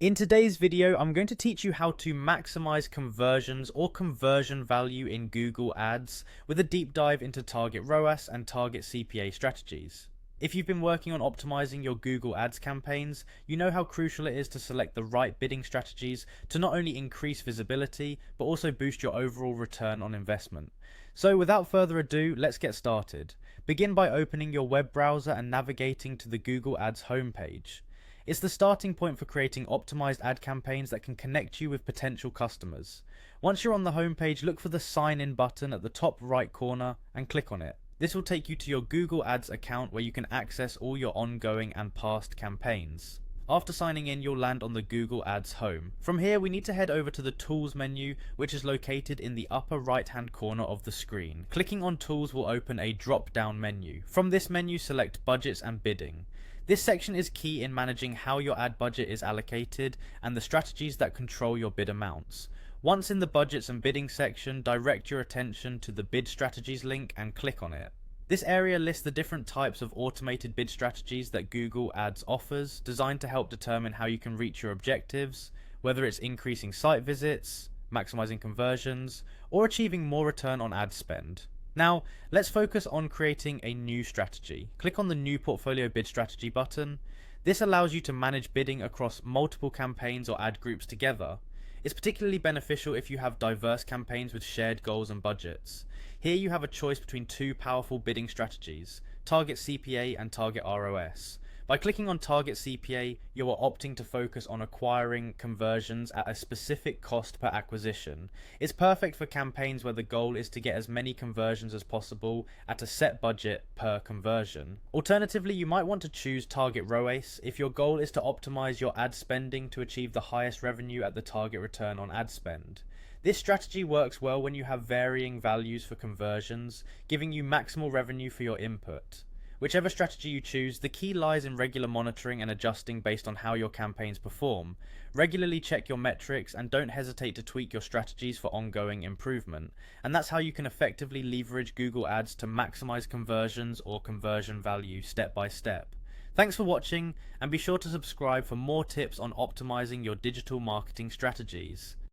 In today's video, I'm going to teach you how to maximize conversions or conversion value in Google Ads with a deep dive into target ROAS and target CPA strategies. If you've been working on optimizing your Google Ads campaigns, you know how crucial it is to select the right bidding strategies to not only increase visibility, but also boost your overall return on investment. So without further ado, let's get started. Begin by opening your web browser and navigating to the Google Ads homepage. It's the starting point for creating optimized ad campaigns that can connect you with potential customers. Once you're on the homepage, look for the sign in button at the top right corner and click on it. This will take you to your Google Ads account where you can access all your ongoing and past campaigns. After signing in, you'll land on the Google Ads home. From here, we need to head over to the Tools menu, which is located in the upper right-hand corner of the screen. Clicking on Tools will open a drop-down menu. From this menu, select Budgets and Bidding. This section is key in managing how your ad budget is allocated and the strategies that control your bid amounts. Once in the Budgets and Bidding section, direct your attention to the Bid Strategies link and click on it. This area lists the different types of automated bid strategies that Google Ads offers, designed to help determine how you can reach your objectives, whether it's increasing site visits, maximizing conversions, or achieving more return on ad spend. Now, let's focus on creating a new strategy. Click on the New Portfolio Bid Strategy button. This allows you to manage bidding across multiple campaigns or ad groups together. It's particularly beneficial if you have diverse campaigns with shared goals and budgets. Here you have a choice between two powerful bidding strategies, Target CPA and Target ROS. By clicking on Target CPA, you are opting to focus on acquiring conversions at a specific cost per acquisition. It's perfect for campaigns where the goal is to get as many conversions as possible at a set budget per conversion. Alternatively, you might want to choose Target ROAS if your goal is to optimize your ad spending to achieve the highest revenue at the target return on ad spend. This strategy works well when you have varying values for conversions, giving you maximal revenue for your input. Whichever strategy you choose, the key lies in regular monitoring and adjusting based on how your campaigns perform. Regularly check your metrics and don't hesitate to tweak your strategies for ongoing improvement. And that's how you can effectively leverage Google Ads to maximize conversions or conversion value step by step. Thanks for watching, and be sure to subscribe for more tips on optimizing your digital marketing strategies.